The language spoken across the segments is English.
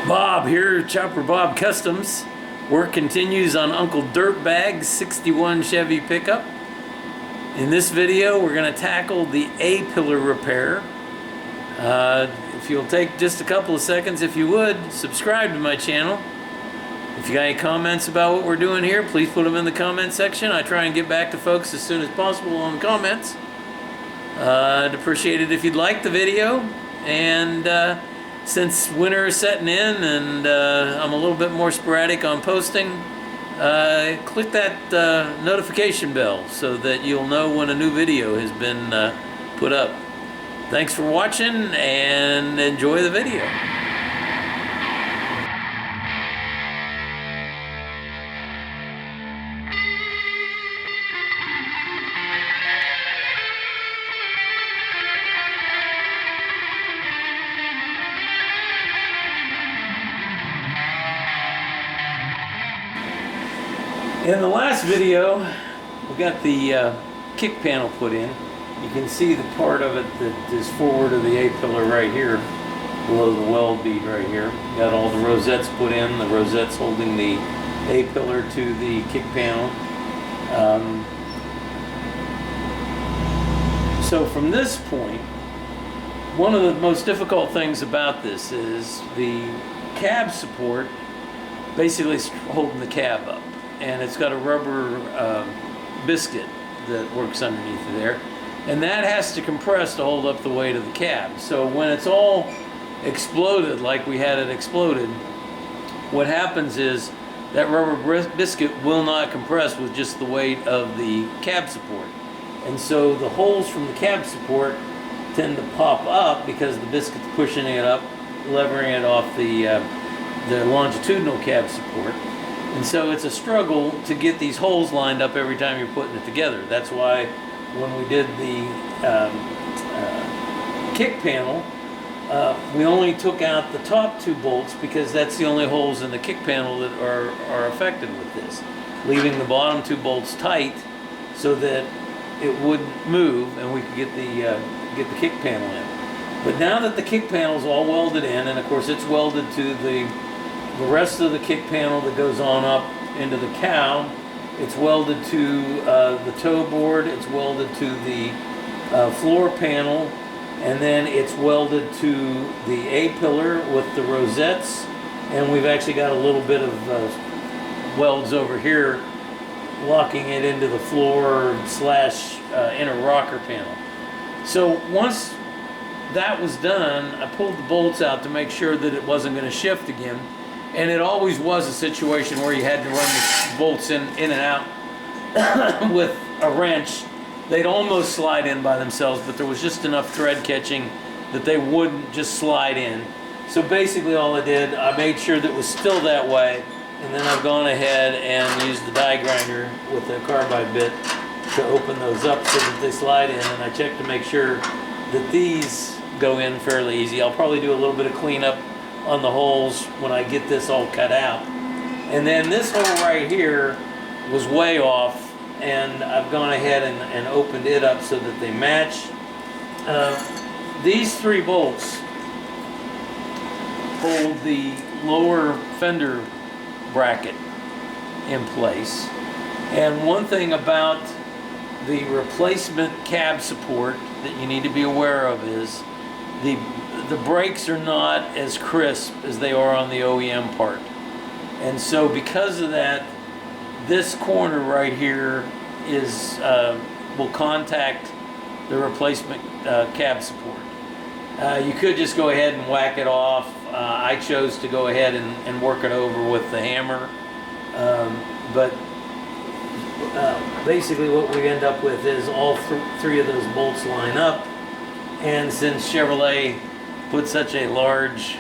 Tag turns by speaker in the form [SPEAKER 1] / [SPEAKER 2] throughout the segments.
[SPEAKER 1] Bob here, Chopper Bob Customs. Work continues on Uncle Dirtbag's 61 Chevy pickup. In this video, we're going to tackle the A-pillar repair. If you'll take just a couple of seconds, if you would, subscribe to my channel. If you got any comments about what we're doing here, please put them in the comment section. I try and get back to folks as soon as possible on comments. I'd appreciate it if you'd like the video. And since winter is setting in and I'm a little bit more sporadic on posting, click that notification bell so that you'll know when a new video has been put up. Thanks for watching and enjoy the video. In the last video, we got the kick panel put in. You can see the part of it that is forward of the A-pillar right here, below the weld bead right here. Got all the rosettes put in, the rosettes holding the A-pillar to the kick panel. So from this point, one of the most difficult things about this is the cab support basically is holding the cab up. And it's got a rubber biscuit that works underneath there, and that has to compress to hold up the weight of the cab. So when it's all exploded like we had it exploded, what happens is that rubber biscuit will not compress with just the weight of the cab support, and so the holes from the cab support tend to pop up because the biscuit's pushing it up, levering it off the longitudinal cab support. And so it's a struggle to get these holes lined up every time you're putting it together. That's why when we did the kick panel, we only took out the top two bolts because that's the only holes in the kick panel that are affected with this. Leaving the bottom two bolts tight so that it wouldn't move and we could get the kick panel in. But now that the kick panel is all welded in, and of course it's welded to the rest of the kick panel that goes on up into the cow, it's welded to the toe board, it's welded to the floor panel, and then it's welded to the A-pillar with the rosettes, and we've actually got a little bit of welds over here locking it into the floor slash inner rocker panel. So once that was done, I pulled the bolts out to make sure that it wasn't going to shift again. And it always was a situation where you had to run the bolts in and out with a wrench. They'd almost slide in by themselves, but there was just enough thread catching that they wouldn't just slide in. So basically all I did, I made sure that it was still that way, and then I've gone ahead and used the die grinder with a carbide bit to open those up so that they slide in, and I checked to make sure that these go in fairly easy. I'll probably do a little bit of cleanup on the holes when I get this all cut out. And then this hole right here was way off, and I've gone ahead and opened it up so that they match. These three bolts hold the lower fender bracket in place. And one thing about the replacement cab support that you need to be aware of is the brakes are not as crisp as they are on the OEM part. And so because of that, this corner right here is will contact the replacement cab support. You could just go ahead and whack it off. I chose to go ahead and work it over with the hammer. But basically what we end up with is all three of those bolts line up. And since Chevrolet put such a large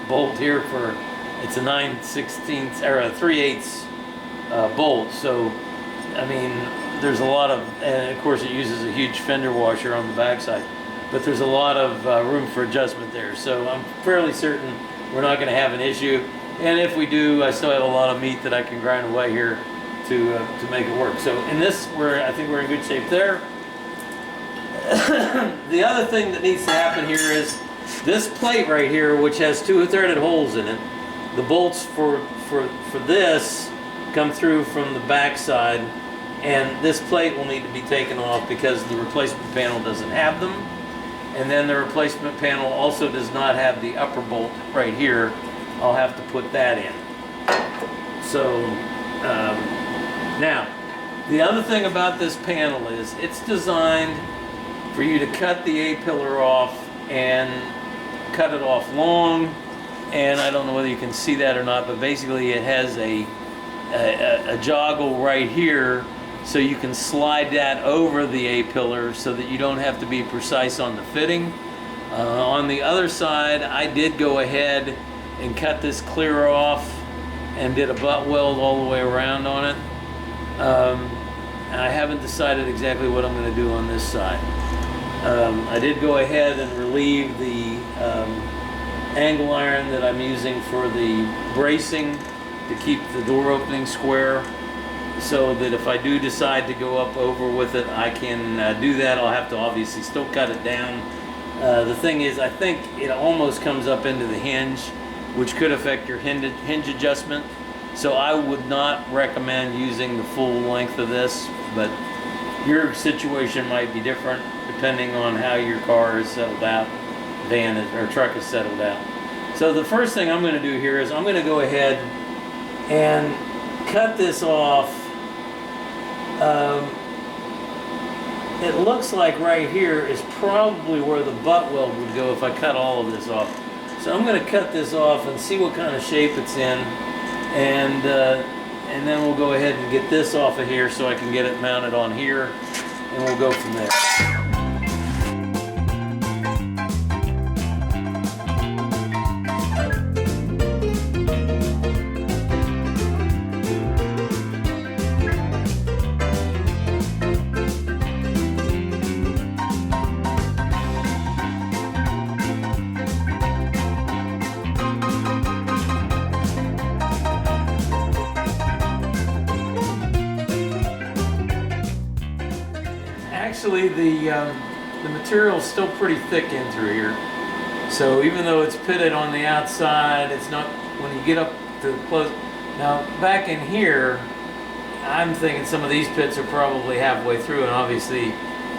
[SPEAKER 1] bolt here for, it's a 9/16 or a 3/8 bolt, so I mean there's a lot of, and of course it uses a huge fender washer on the backside, but there's a lot of room for adjustment there, so I'm fairly certain we're not going to have an issue, and if we do, I still have a lot of meat that I can grind away here to make it work. So in this, I think we're in good shape there. The other thing that needs to happen here is This plate right here, which has 2 threaded holes in it, the bolts for this come through from the back side, and this plate will need to be taken off because the replacement panel doesn't have them. And then the replacement panel also does not have the upper bolt right here. I'll have to put that in. So now, the other thing about this panel is it's designed for you to cut the A-pillar off and cut it off long. And I don't know whether you can see that or not, but basically it has a joggle right here, so you can slide that over the A-pillar so that you don't have to be precise on the fitting. On the other side, I did go ahead and cut this clear off and did a butt weld all the way around on it. I haven't decided exactly what I'm going to do on this side. I did go ahead and relieve the angle iron that I'm using for the bracing to keep the door opening square, so that if I do decide to go up over with it, I can do that. I'll have to obviously still cut it down. The thing is, I think it almost comes up into the hinge, which could affect your hinge adjustment. So I would not recommend using the full length of this, but your situation might be different depending on how your car is settled out, van or truck is settled out. So the first thing I'm going to do here is I'm going to go ahead and cut this off. It looks like right here is probably where the butt weld would go if I cut all of this off. So I'm going to cut this off and see what kind of shape it's in, and then we'll go ahead and get this off of here so I can get it mounted on here, and we'll go from there. Actually, the material is still pretty thick in through here. So even though it's pitted on the outside, it's not, when you get up to close. Now back in here, I'm thinking some of these pits are probably halfway through, and obviously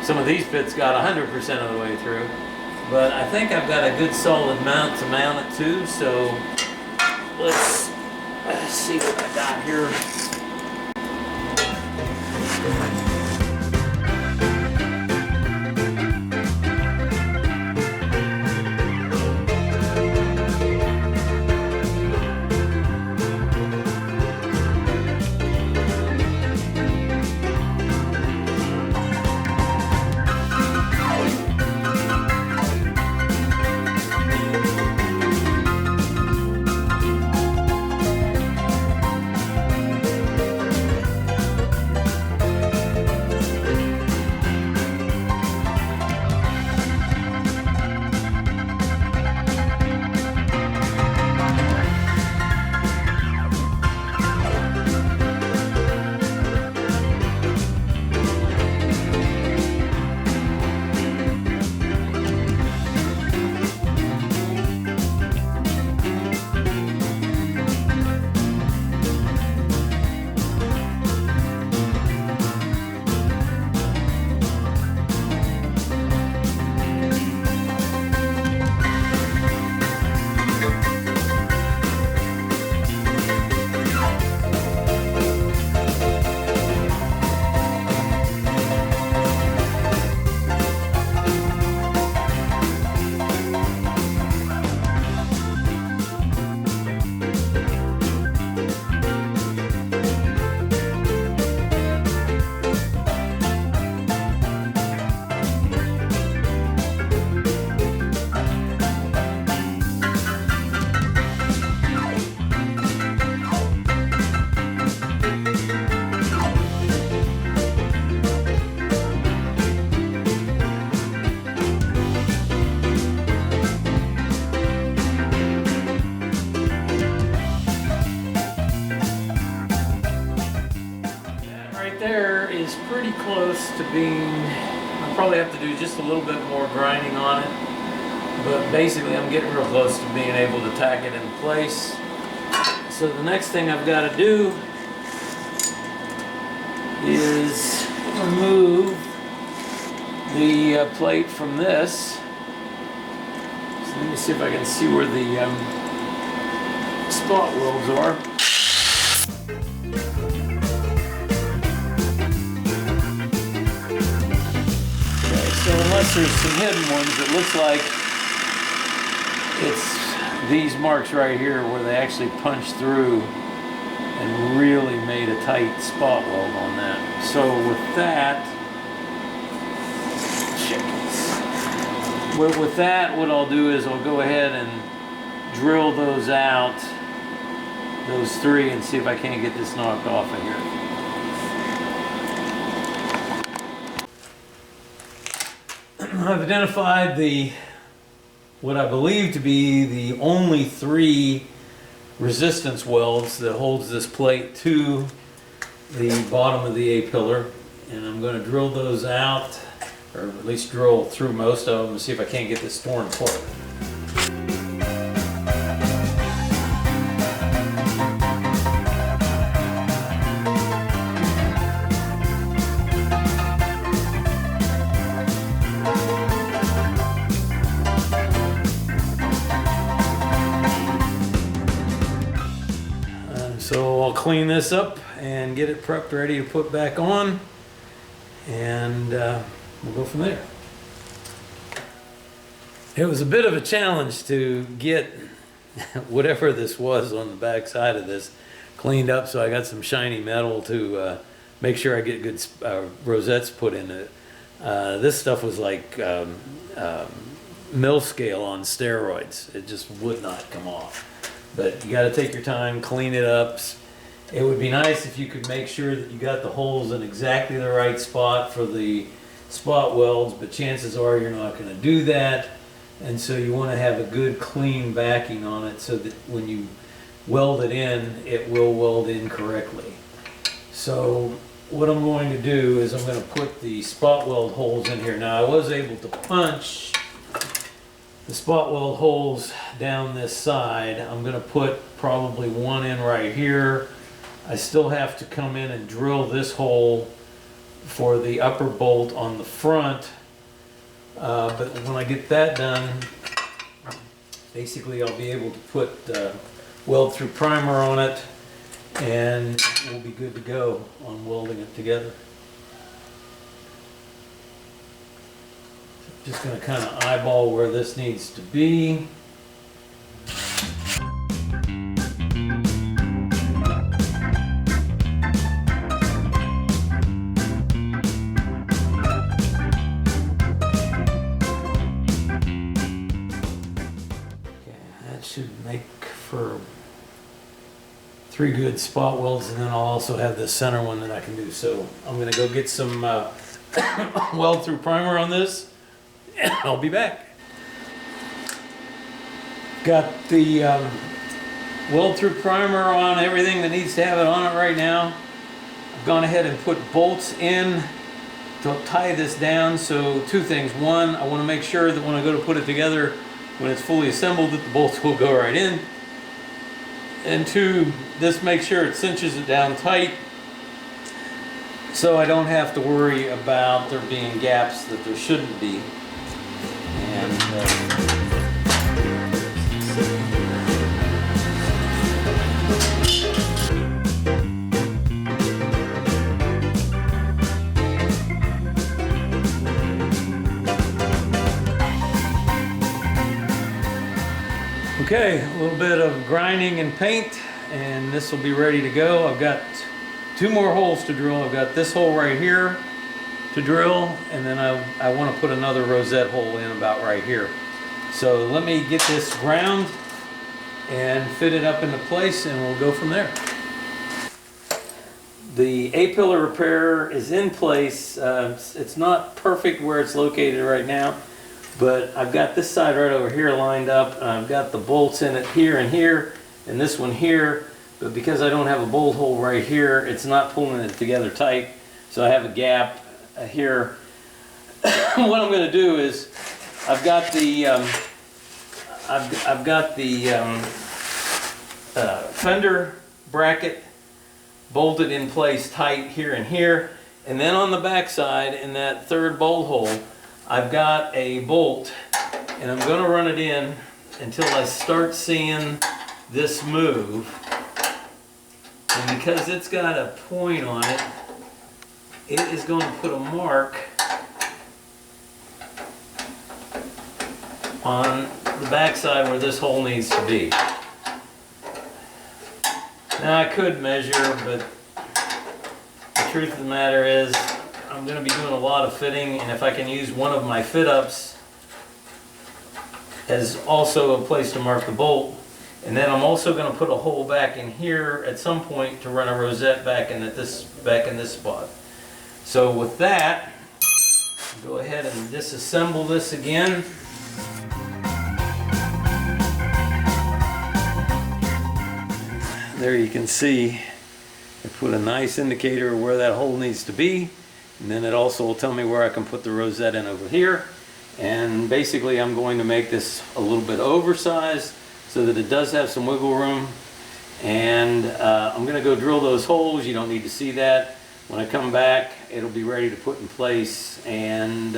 [SPEAKER 1] some of these pits got 100% of the way through. But I think I've got a good solid mount to mount it to, so let's see what I got here. There is pretty close to being, I'll probably have to do just a little bit more grinding on it, But basically I'm getting real close to being able to tack it in place. So the next thing I've got to do is remove the plate from this. So let me see if I can see where the spot welds are. Okay, so unless there's some hidden ones, it looks like it's these marks right here where they actually punched through and really made a tight spot weld on that. So with that, with that, what I'll do is I'll go ahead and drill those out, those three, and see if I can't get this knocked off of here. I've identified what I believe to be the only 3 resistance welds that holds this plate to the bottom of the A-pillar, and I'm going to drill those out, or at least drill through most of them and see if I can't get this torn apart. So I'll clean this up and get it prepped ready to put back on, and we'll go from there. It was a bit of a challenge to get whatever this was on the back side of this cleaned up, so I got some shiny metal to make sure I get good rosettes put in it. This stuff was like mill scale on steroids. It just would not come off. But you got to take your time, clean it up. It would be nice if you could make sure that you got the holes in exactly the right spot for the spot welds, but chances are you're not going to do that. And so you want to have a good clean backing on it so that when you weld it in, it will weld in correctly. So what I'm going to do is I'm going to put the spot weld holes in here. Now I was able to punch the spot weld holes down this side. I'm going to put probably one in right here. I still have to come in and drill this hole for the upper bolt on the front. But when I get that done, basically I'll be able to put weld through primer on it, and we'll be good to go on welding it together. Just going to kind of eyeball where this needs to be. That should make for 3 good spot welds, and then I'll also have this center one that I can do. So I'm going to go get some weld through primer on this. I'll be back. Got the weld through primer on everything that needs to have it on it right now. I've gone ahead and put bolts in to tie this down. So 2 things. 1, I want to make sure that when I go to put it together, when it's fully assembled, that the bolts will go right in. And 2, this makes sure it cinches it down tight, so I don't have to worry about there being gaps that there shouldn't be. And okay, a little bit of grinding and paint, and this will be ready to go. I've got 2 more holes to drill. I've got this hole right here to drill, and then I want to put another rosette hole in about right here. So let me get this ground and fit it up into place, and we'll go from there. The A-pillar repair is in place. It's not perfect where it's located right now, but I've got this side right over here lined up, and I've got the bolts in it here, and this one here. But because I don't have a bolt hole right here, it's not pulling it together tight, so I have a gap here. What I'm going to do is, I've got the I've got the fender bracket bolted in place tight here and here, and then on the back side in that third bolt hole I've got a bolt, and I'm going to run it in until I start seeing this move. And because it's got a point on it, it is going to put a mark on the back side where this hole needs to be. Now I could measure, but the truth of the matter is I'm going to be doing a lot of fitting, and if I can use one of my fit-ups as also a place to mark the bolt, and then I'm also going to put a hole back in here at some point to run a rosette back in this spot. So with that, go ahead and disassemble this again. There you can see I put a nice indicator of where that hole needs to be, and then it also will tell me where I can put the rosette in over here. And basically I'm going to make this a little bit oversized so that it does have some wiggle room, and I'm going to go drill those holes. You don't need to see that. When I come back, it'll be ready to put in place and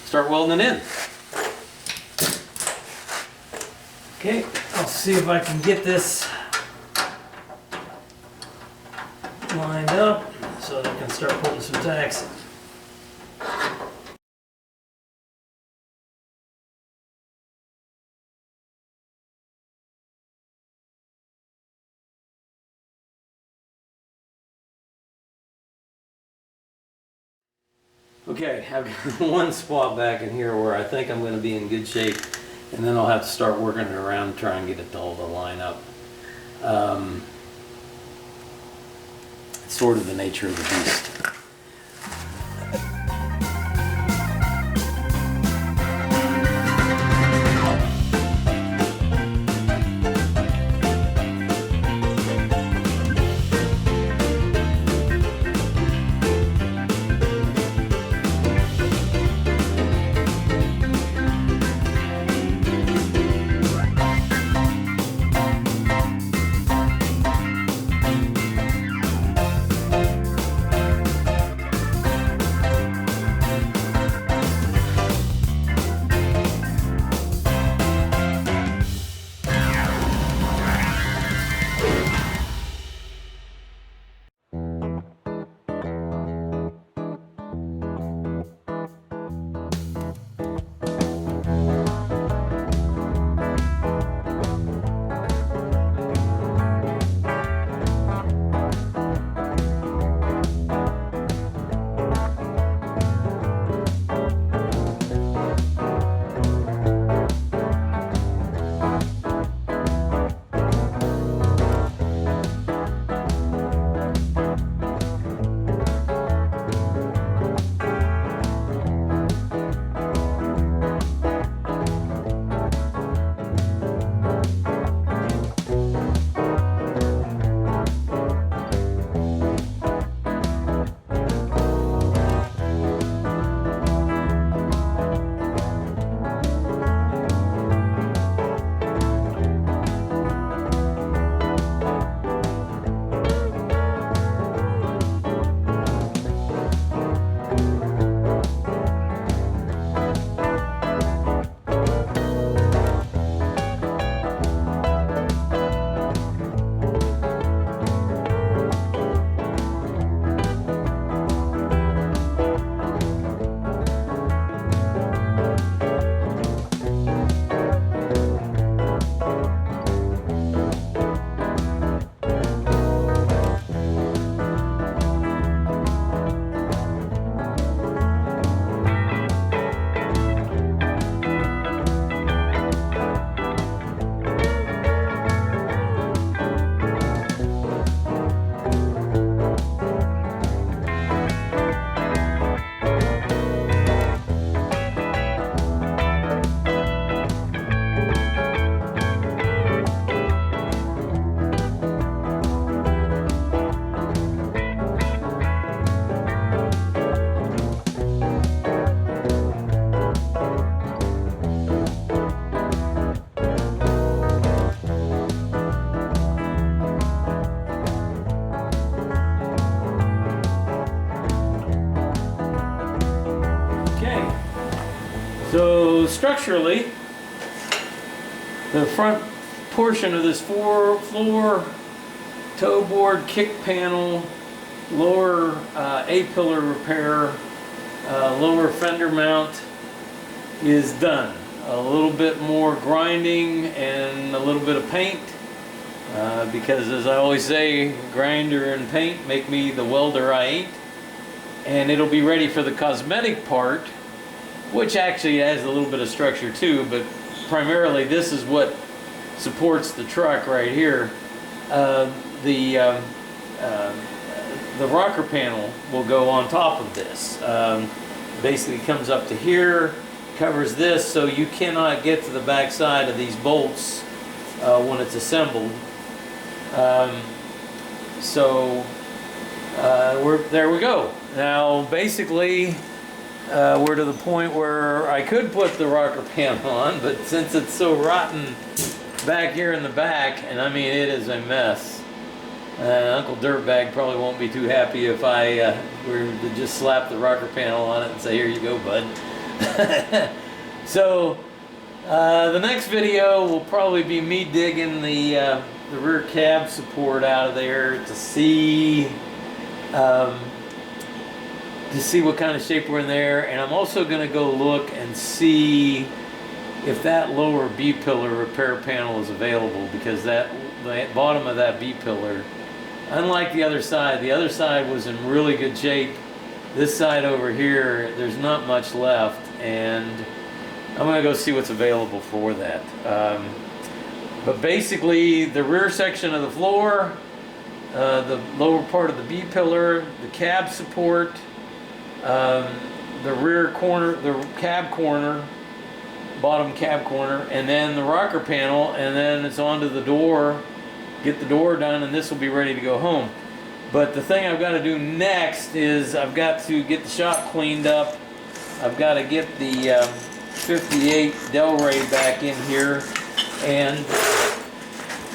[SPEAKER 1] start welding it in. Okay, I'll see if I can get this lined up so that I can start putting some tacks in. Okay, I've got one spot back in here where I think I'm going to be in good shape, and then I'll have to start working it around and try and get it all to line up. It's sort of the nature of the beast. structurally, the front portion of this floor, toe board, kick panel, lower A-pillar repair, lower fender mount is done. A little bit more grinding and a little bit of paint, because as I always say, grinder and paint make me the welder I ain't. And it'll be ready for the cosmetic part, which actually has a little bit of structure too, but primarily this is what supports the truck right here. The rocker panel will go on top of this. Basically comes up to here, covers this, so you cannot get to the back side of these bolts when it's assembled. There we go. Now basically we're to the point where I could put the rocker panel on, but since it's so rotten back here in the back, and I mean it is a mess, Uncle Dirtbag probably won't be too happy if I were to just slap the rocker panel on it and say, here you go, bud. So the next video will probably be me digging the rear cab support out of there to see what kind of shape we're in there, and I'm also going to go look and see if that lower B-pillar repair panel is available, because the bottom of that B-pillar, unlike the other side was in really good shape. This side over here, there's not much left, and I'm going to go see what's available for that. But basically, the rear section of the floor, the lower part of the B-pillar, the cab support, the rear corner, the cab corner, bottom cab corner, and then the rocker panel, and then it's onto the door. Get the door done, and this will be ready to go home. But the thing I've got to do next is I've got to get the shop cleaned up. I've got to get the 58 Delray back in here and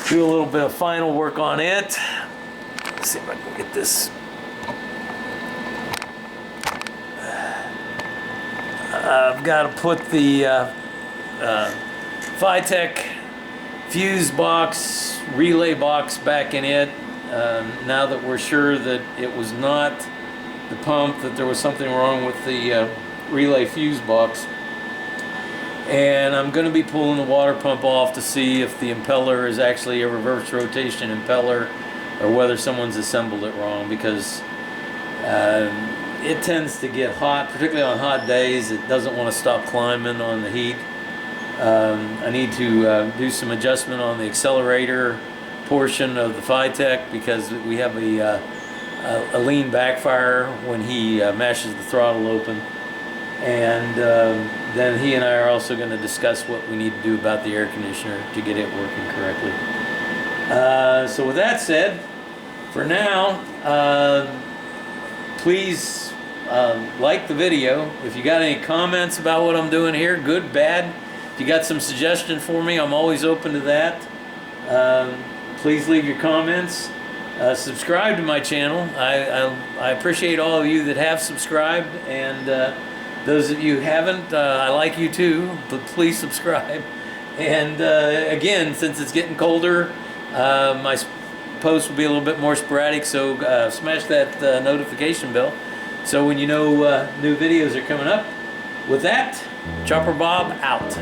[SPEAKER 1] do a little bit of final work on it. Let's see if I can get this. I've got to put the Phytech fuse box, relay box back in it. Now that we're sure that it was not the pump, that there was something wrong with the relay fuse box. And I'm going to be pulling the water pump off to see if the impeller is actually a reverse rotation impeller or whether someone's assembled it wrong, because it tends to get hot, particularly on hot days. It doesn't want to stop climbing on the heat. I need to do some adjustment on the accelerator portion of the Phytech, because we have a lean backfire when he mashes the throttle open. And then he and I are also going to discuss what we need to do about the air conditioner to get it working correctly. So with that said, for now, please like the video. If you got any comments about what I'm doing here, good, bad, if you got some suggestion for me, I'm always open to that. Please leave your comments. Subscribe to my channel. I appreciate all of you that have subscribed, and those of you who haven't, I like you too, but please subscribe. And again, since it's getting colder, my posts will be a little bit more sporadic, so smash that notification bell so when you know new videos are coming up. With that, Chopper Bob out.